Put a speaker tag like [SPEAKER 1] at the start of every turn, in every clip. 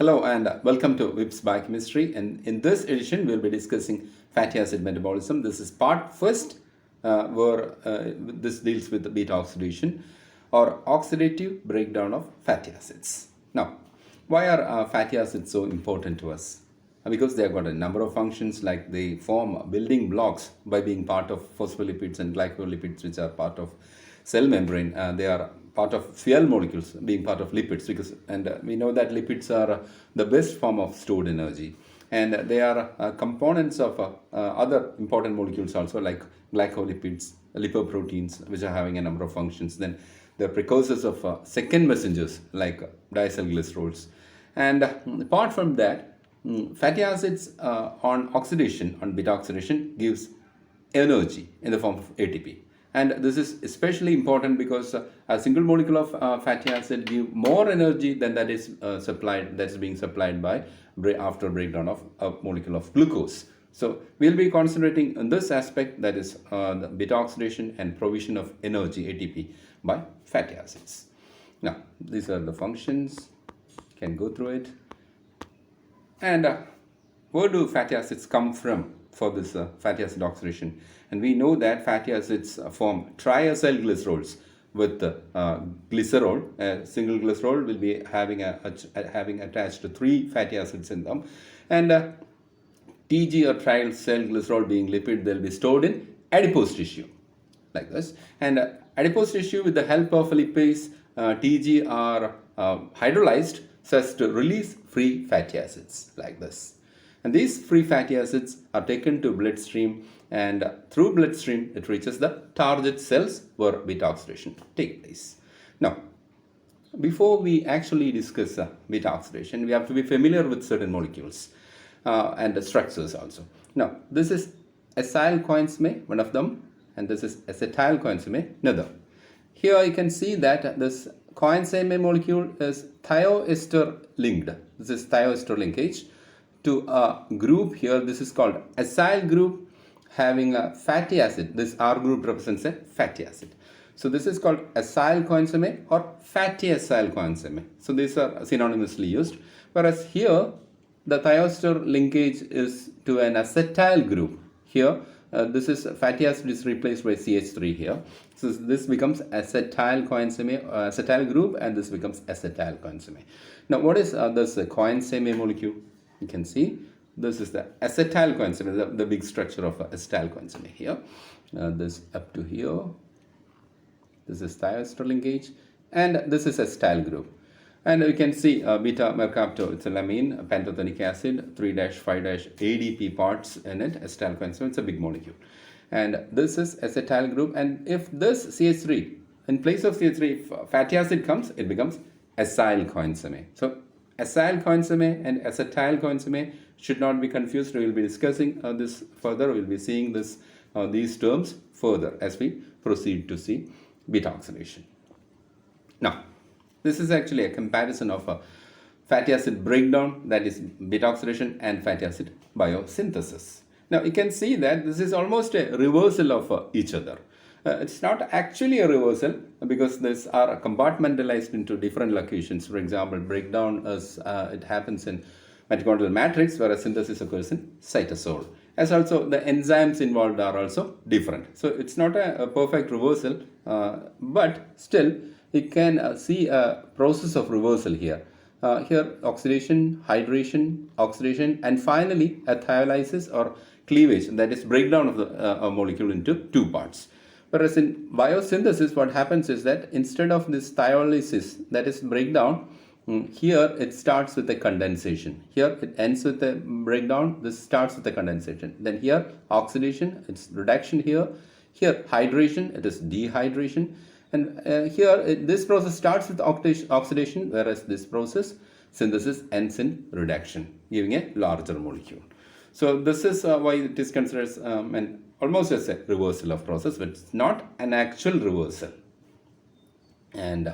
[SPEAKER 1] Hello and welcome to WIP's Biochemistry, and in this edition we'll be discussing fatty acid metabolism. This is part first where this deals with the beta oxidation or oxidative breakdown of fatty acids. Now, why are fatty acids so important to us? Because they have got a number of functions, like they form building blocks by being part of phospholipids and glycolipids, which are part of cell membrane. They are part of fuel molecules, being part of lipids, because we know that lipids are the best form of stored energy, and they are components of other important molecules also, like glycolipids, lipoproteins, which are having a number of functions. Then the precursors of second messengers like diacylglycerols. And apart from that, fatty acids on oxidation, on beta oxidation, gives energy in the form of ATP. And this is especially important because a single molecule of fatty acid give more energy than that is being supplied by after breakdown of a molecule of glucose. So we'll be concentrating on this aspect, that is the beta oxidation and provision of energy ATP by fatty acids. Now these are the functions. You can go through it. And where do fatty acids come from for this fatty acid oxidation? And we know that fatty acids form triacylglycerols with glycerol. A single glycerol will be having attached to 3 fatty acids in them, and TG or triacylglycerol being lipid, they'll be stored in adipose tissue like this. And adipose tissue, with the help of lipase, TG are hydrolyzed so as to release free fatty acids like this. And these free fatty acids are taken to bloodstream, and through bloodstream it reaches the target cells where beta oxidation takes place. Now, before we actually discuss beta oxidation, we have to be familiar with certain molecules and the structures also. Now, this is acyl coenzyme, one of them, and this is acetyl coenzyme, another. Here you can see that this coenzyme molecule is thioester linked. This is thioester linkage to a group here. This is called acyl group, having a fatty acid. This R group represents a fatty acid. So this is called acyl coenzyme or fatty acyl coenzyme. So these are synonymously used. Whereas here the thioester linkage is to an acetyl group. Here this is fatty acid is replaced by CH3 here. So this becomes acetyl coenzyme, acetyl group, and this becomes acetyl coenzyme. Now what is this coenzyme molecule? You can see this is the acetyl coenzyme, the big structure of acetyl coenzyme here. This up to here. This is thioester linkage, and this is acetyl group. And you can see beta mercaptoethylamine, pantothenic acid, 3-5-ADP parts in it, acetyl coenzyme. It's a big molecule. And this is acetyl group. And if this CH3, in place of CH3, if fatty acid comes, it becomes acyl coenzyme. So acyl coenzyme and acetyl coenzyme should not be confused. We will be discussing this further. We will be seeing these terms further as we proceed to see beta oxidation. Now, this is actually a comparison of fatty acid breakdown, that is beta oxidation, and fatty acid biosynthesis. Now you can see that this is almost a reversal of each other. It's not actually a reversal because these are compartmentalized into different locations. For example, breakdown as it happens in mitochondrial matrix, whereas synthesis occurs in cytosol. As also the enzymes involved are also different. So it's not a perfect reversal, but still you can see a process of reversal here. Here oxidation, hydration, oxidation, and finally a thiolysis or cleavage, that is breakdown of the molecule into 2 parts. Whereas in biosynthesis, what happens is that instead of this thiolysis, that is breakdown, here it starts with a condensation. Here it ends with a breakdown. This starts with a condensation. Then here oxidation, it's reduction here. Here hydration, it is dehydration. And here this process starts with oxidation, whereas this process, synthesis, ends in reduction, giving a larger molecule. So this is why it is considered almost as a reversal of process, but it's not an actual reversal. And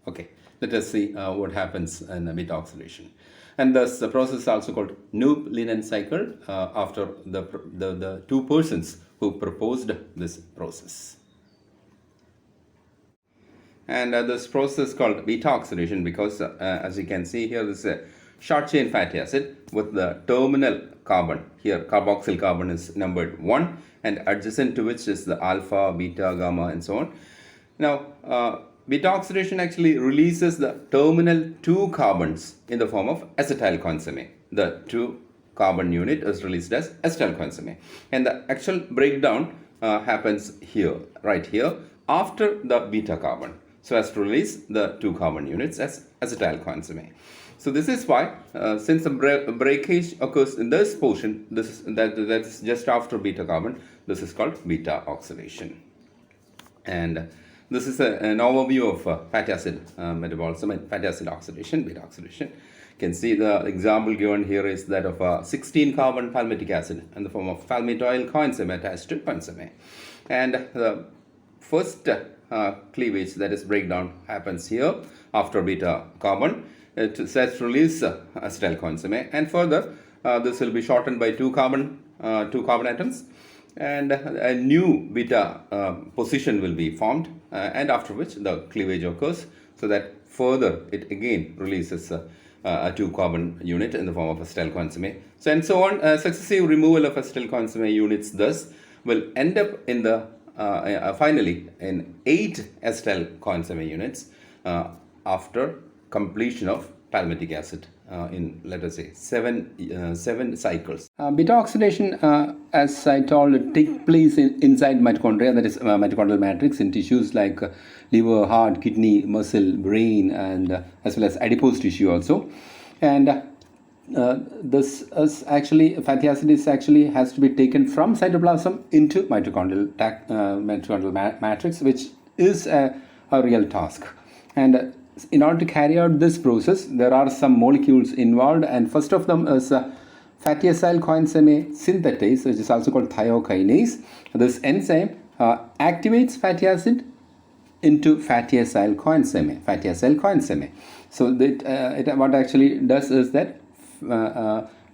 [SPEAKER 1] okay, let us see what happens in beta oxidation. And thus the process is also called Knoop-Linen cycle after the 2 persons who proposed this process. And this process is called beta oxidation because as you can see here, this is a short chain fatty acid with the terminal carbon. Here carboxyl carbon is numbered 1 and adjacent to which is the alpha, beta, gamma and so on. Now beta oxidation actually releases the terminal 2 carbons in the form of acetylcoenzyme. The 2 carbon unit is released as acetylcoenzyme, and the actual breakdown happens here, right here, after the beta carbon, so as to release the 2 carbon units as acetylcoenzyme. So this is why since the breakage occurs in this portion, that's just after beta carbon, this is called beta oxidation. And this is an overview of fatty acid metabolism and fatty acid oxidation, beta oxidation. You can see the example given here is that of 16 carbon palmitic acid in the form of palmitoyl coenzyme attached to coenzyme. And the first cleavage, that is breakdown, happens here after beta carbon. It says release acetylcoenzyme, and further this will be shortened by 2 carbon atoms, and a new beta position will be formed, and after which the cleavage occurs, so that further it again releases a 2 carbon unit in the form of acetylcoenzyme. So and so on, successive removal of acetylcoenzyme units thus will end up in the finally in 8 acetylcoenzyme units after completion of palmitic acid in, let us say, 7 cycles. Beta oxidation, as I told, takes place inside mitochondria, that is mitochondrial matrix, in tissues like liver, heart, kidney, muscle, brain, and as well as adipose tissue also. And this is actually, fatty acid is actually has to be taken from cytoplasm into mitochondrial matrix, which is a real task. And in order to carry out this process, there are some molecules involved, and first of them is fatty acyl coenzyme synthetase, which is also called thiokinase. This enzyme activates fatty acid into fatty acyl coenzyme. So that what actually does is that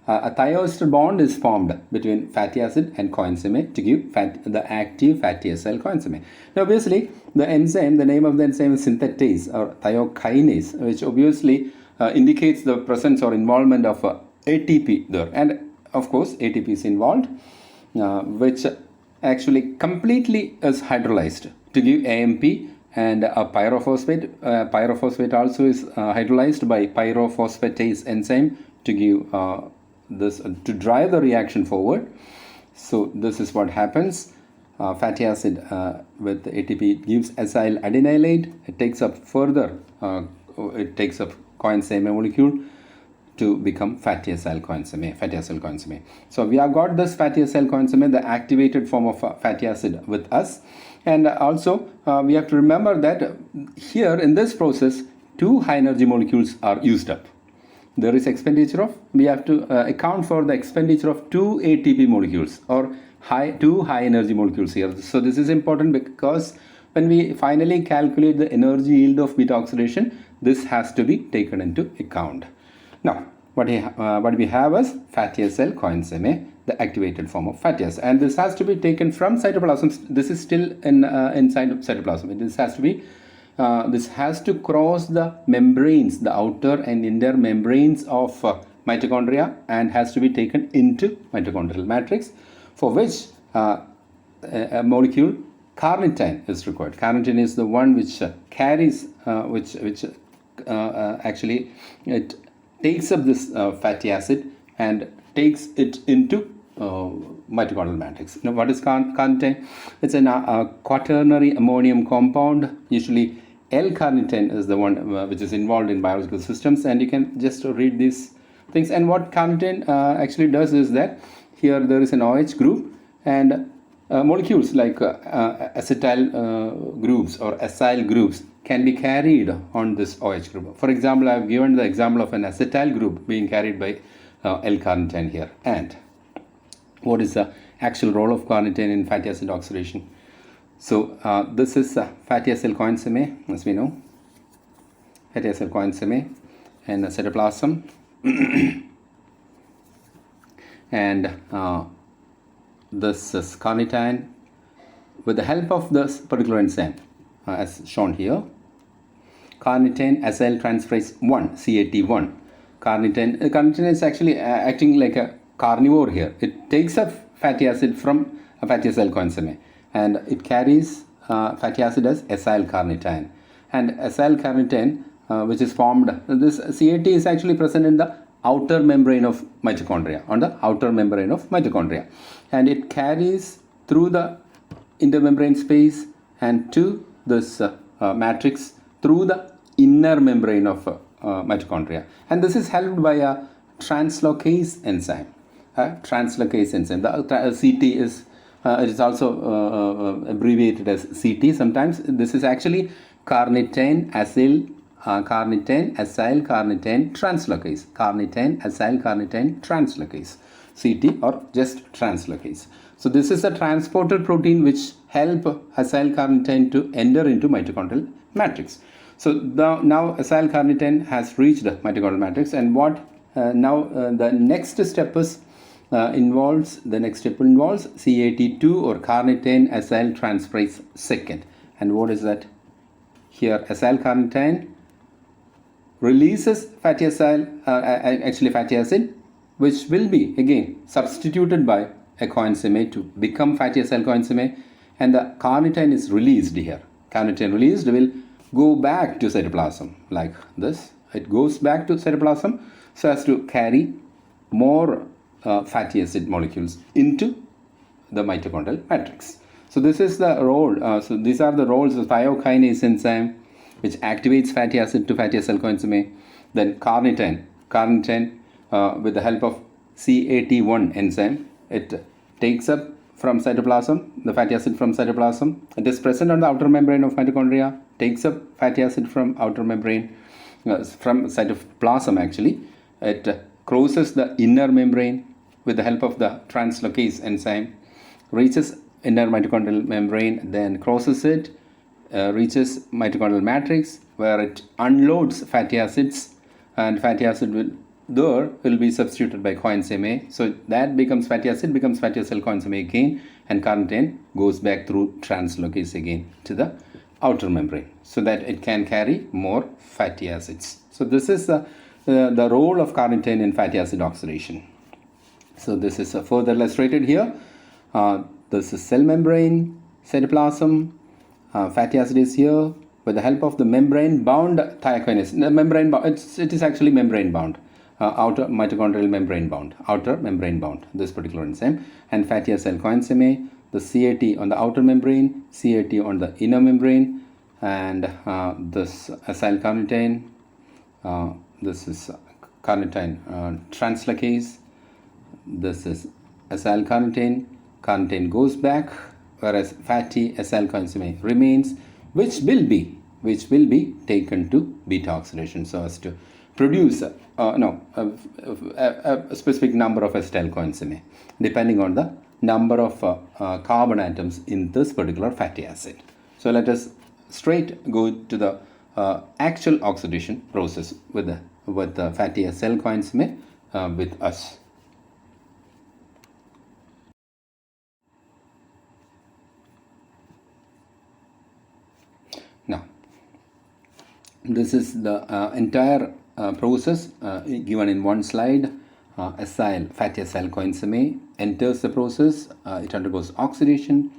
[SPEAKER 1] a thioester bond is formed between fatty acid and coenzyme to give the active fatty acyl coenzyme. Now obviously the enzyme, the name of the enzyme is synthetase or thiokinase, which obviously indicates the presence or involvement of ATP there, and of course ATP is involved, which actually completely is hydrolyzed to give AMP and a pyrophosphate. Pyrophosphate also is hydrolyzed by pyrophosphatase enzyme to give this to drive the reaction forward. So this is what happens. Fatty acid with ATP gives acyl adenylate. It takes up further. It takes up coenzyme molecule to become fatty acyl coenzyme. So we have got this fatty acyl coenzyme, the activated form of fatty acid, with us. And also we have to remember that here in this process 2 high energy molecules are used up. There is expenditure of, we have to account for the expenditure of 2 ATP molecules or 2 high energy molecules here. So this is important because when we finally calculate the energy yield of beta oxidation, this has to be taken into account. Now what we have is fatty acyl coenzyme, the activated form of fatty acid, and this has to be taken from cytoplasm. This is still inside of cytoplasm. This has to cross the membranes, the outer and inner membranes of mitochondria, and has to be taken into mitochondrial matrix, for which a molecule carnitine is required. Carnitine is the one which carries, actually it takes up this fatty acid and takes it into mitochondrial matrix. Now what is carnitine? It's a quaternary ammonium compound. Usually L-carnitine is the one which is involved in biological systems, and you can just read these things. And what carnitine actually does is that here there is an OH group, and molecules like acetyl groups or acyl groups can be carried on this OH group. For example, I have given the example of an acetyl group being carried by L-carnitine here. And what is the actual role of carnitine in fatty acid oxidation? So this is fatty acyl coenzyme, as we know, fatty acyl coenzyme and cytoplasm. And this is carnitine with the help of this particular enzyme, as shown here, carnitine acyl transferase 1, CAT1. carnitine. Carnitine is actually acting like a carnivore here. It takes up fatty acid from a fatty acyl coenzyme and it carries fatty acid as acyl carnitine. And acyl carnitine, which is formed, this CAT is actually present in the outer membrane of mitochondria, on the outer membrane of mitochondria. And it carries through the intermembrane space and to this matrix through the inner membrane of mitochondria. And this is helped by a translocase enzyme. Translocase enzyme. The CT is it is also abbreviated as CT sometimes. This is actually carnitine acyl carnitine translocase. Carnitine acyl carnitine translocase. CT or just translocase. So this is a transporter protein which help acyl carnitine to enter into mitochondrial matrix. So now acyl carnitine has reached the mitochondrial matrix, and what the next step is involves CAT2 or carnitine acyl transferase second. And what is that? Here acyl carnitine releases fatty acyl, fatty acid, which will be again substituted by a coenzyme to become fatty acyl coenzyme, and the carnitine is released here. Carnitine released will go back to cytoplasm like this. It goes back to cytoplasm so as to carry more fatty acid molecules into the mitochondrial matrix. So this is the role. So these are the roles of thiokinase enzyme, which activates fatty acid to fatty acyl coenzyme. Then carnitine with the help of CAT1 enzyme, it takes up from cytoplasm the fatty acid from cytoplasm. It is present on the outer membrane of mitochondria, takes up fatty acid from outer membrane, from cytoplasm actually. It crosses the inner membrane with the help of the translocase enzyme, reaches inner mitochondrial membrane, then crosses it, reaches mitochondrial matrix where it unloads fatty acids, and fatty acid will be substituted by coenzyme A. So that becomes fatty acid, becomes fatty acyl coenzyme A again, and carnitine goes back through translocase again to the outer membrane so that it can carry more fatty acids. So this is the role of carnitine in fatty acid oxidation. So this is further illustrated here. This is cell membrane, cytoplasm, fatty acid is here with the help of the membrane bound thiokinase. It is actually membrane bound. Outer mitochondrial membrane bound, outer membrane bound, this particular enzyme, and fatty acyl coenzyme A, the CAT on the outer membrane, CAT on the inner membrane, and this acyl carnitine, this is carnitine translocase, this is acyl carnitine goes back, whereas fatty acyl coenzyme A remains, which will be taken to beta oxidation so as to produce a specific number of acetyl coenzyme depending on the number of carbon atoms in this particular fatty acid. So let us straight go to the actual oxidation process with the fatty acyl coenzyme with us. Now, this is the entire process given in one slide. Fatty acyl coenzyme A enters the process. It undergoes oxidation,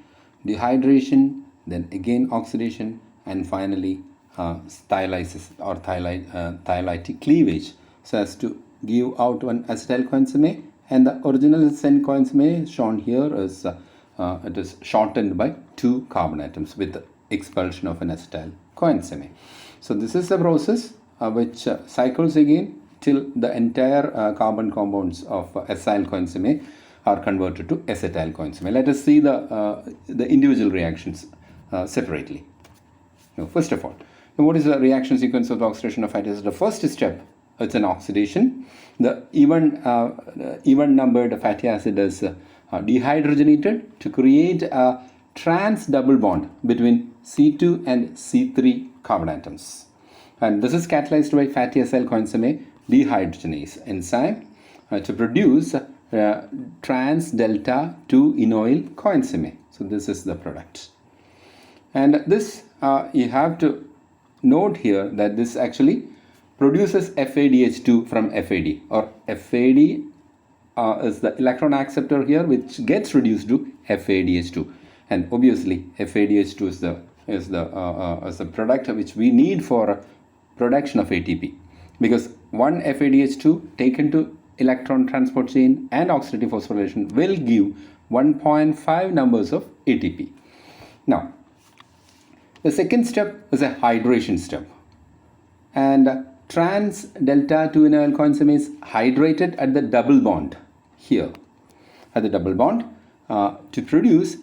[SPEAKER 1] dehydration, then again oxidation, and finally stylysis or thylatic cleavage so as to give out one acetyl coenzyme A, and the original acetyl coenzyme A shown here is it is shortened by 2 carbon atoms with the expulsion of an acetyl coenzyme A. So this is the process which cycles again till the entire carbon compounds of acyl coenzyme A are converted to acetyl coenzyme A. Let us see the individual reactions separately. Now, first of all, what is the reaction sequence of the oxidation of fatty acid? The first step, it's an oxidation. The even numbered fatty acid is dehydrogenated to create a trans double bond between C2 and C3 carbon atoms. And this is catalyzed by fatty acyl coenzyme A dehydrogenase enzyme to produce trans delta 2 enoyl coenzyme A. So this is the product. And this you have to note here that this actually produces FADH2 from FAD, or FAD is the electron acceptor here, which gets reduced to FADH2, and obviously FADH2 is the product which we need for production of ATP, because one FADH2 taken to electron transport chain and oxidative phosphorylation will give 1.5 numbers of ATP. Now, the second step is a hydration step, and trans delta 2-enol coenzyme is hydrated at the double bond here, at the double bond to produce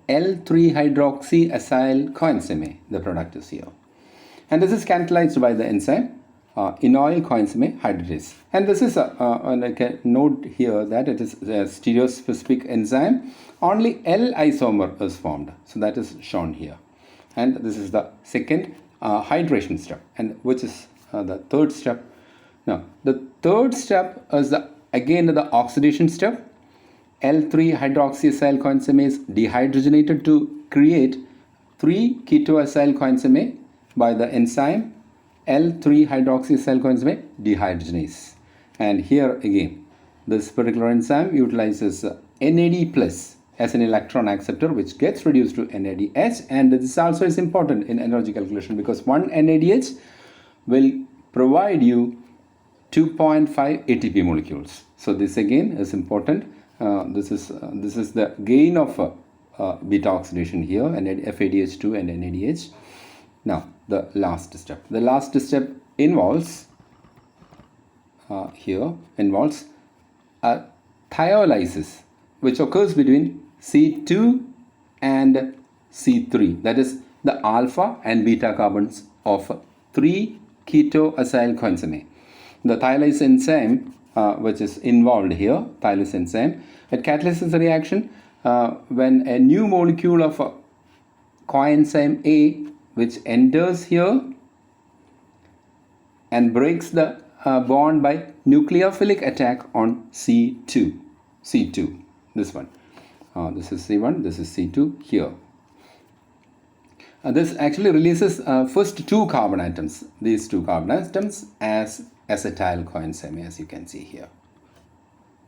[SPEAKER 1] L3-hydroxyacyl coenzyme. The product is here, and this is catalyzed by the enzyme enoyl coenzyme hydratase. And this is like a note here that it is a stereospecific enzyme. Only L isomer is formed, so that is shown here. And this is the second hydration step, and which is the third step. Now, the third step is again the oxidation step. L3-hydroxyacyl coenzyme is dehydrogenated to create 3-ketoacyl coenzyme by the enzyme L3-hydroxyacyl coenzyme dehydrogenase. And here again, this particular enzyme utilizes NAD plus as an electron acceptor, which gets reduced to NADH, and this also is important in energy calculation because one NADH will provide you 2.5 ATP molecules. So this again is important. This is the gain of beta oxidation here, and FADH2 and NADH. Now the last step. The last step involves thiolysis, which occurs between C2 and C3. That is the alpha and beta carbons of 3-ketoacyl coenzyme. The thiolase enzyme which is involved here, thiolase enzyme, it catalyzes the reaction when a new molecule of coenzyme A which enters here and breaks the bond by nucleophilic attack on C2. This one. This is C1, this is C2 here. This actually releases first two carbon atoms, these two carbon atoms, as acetyl coenzyme, as you can see here.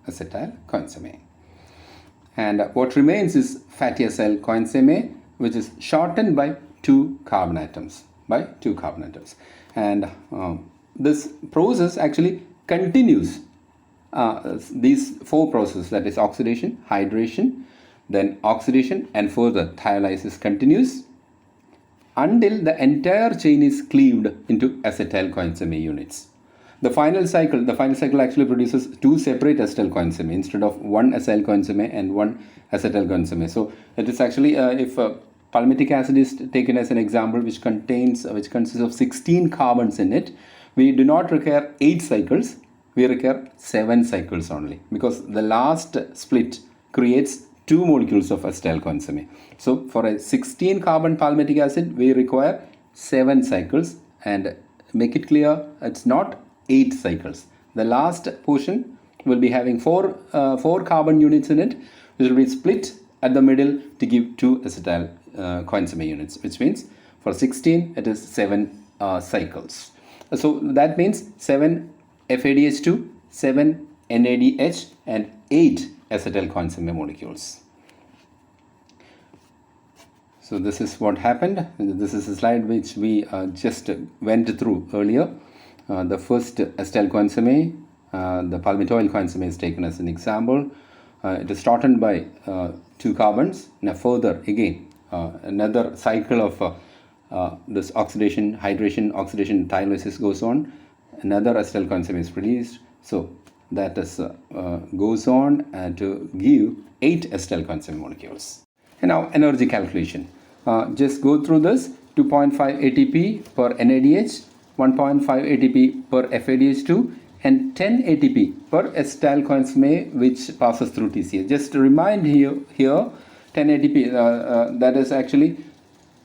[SPEAKER 1] Acetyl coenzyme. And what remains is fatty acyl coenzyme, which is shortened by two carbon atoms. And this process actually continues. These four processes, that is oxidation, hydration, then oxidation, and further thiolysis continues until the entire chain is cleaved into acetyl coenzyme units. The final cycle actually produces two separate acetyl coenzyme instead of one acyl coenzyme and one acetyl coenzyme. So it is actually if palmitic acid is taken as an example, which consists of 16 carbons in it, we do not require 8 cycles. We require 7 cycles only, because the last split creates 2 molecules of acetyl coenzyme. So for a 16 carbon palmitic acid, we require 7 cycles, and make it clear, it's not 8 cycles. The last portion will be having 4 carbon units in it, which will be split at the middle to give 2 acetyl coenzyme units, which means for 16 it is 7 cycles. So that means 7 FADH2, 7 NADH, and 8 acetyl coenzyme molecules. So this is what happened. This is a slide which we just went through earlier. The first acetyl coenzyme, the palmitoyl coenzyme, is taken as an example. It is shortened by 2 carbons. Now further again another cycle of this oxidation, hydration, oxidation, thiolysis goes on. Another acetyl coenzyme is produced. So that is goes on to give 8 acetyl coenzyme molecules. And now energy calculation. Just go through this. 2.5 ATP per NADH, 1.5 ATP per FADH2, and 10 ATP per acetyl coenzyme which passes through TCA. Just to remind here 10 ATP, that is actually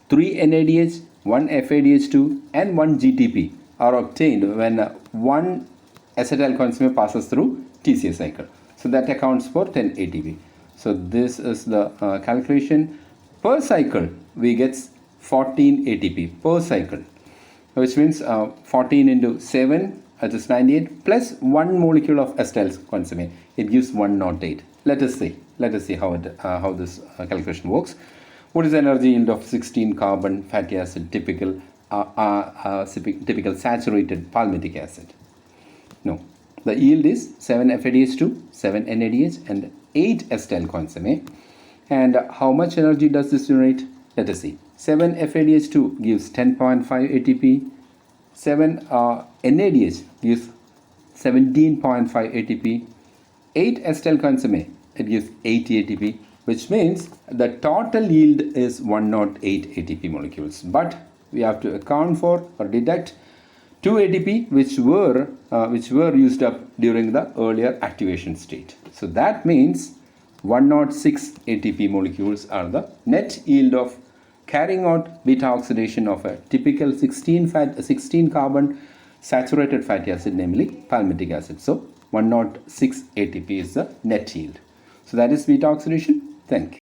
[SPEAKER 1] 3 NADH, 1 FADH2, and 1 GTP are obtained when one acetyl coenzyme passes through TCA cycle. So that accounts for 10 ATP. So this is the calculation. Per cycle we get 14 ATP per cycle. which means 14 into 7, that is 98, plus 1 molecule of acetyl consummate. It gives 108. Let us see how this calculation works. What is the energy yield of 16 carbon fatty acid typical saturated palmitic acid? No, the yield is 7 FADH2, 7 NADH, and 8 acetyl consummate. And how much energy does this generate? Let us see. 7 FADH2 gives 10.5 ATP. 7 NADH gives 17.5 ATP. 8 acetyl consummate, it gives 80 ATP, which means the total yield is 108 ATP molecules. But we have to account for or deduct 2 ATP which were used up during the earlier activation state. So that means 106 ATP molecules are the net yield of carrying out beta oxidation of a typical 16 carbon saturated fatty acid, namely palmitic acid. So 106 ATP is the net yield. So that is beta oxidation. Thank you.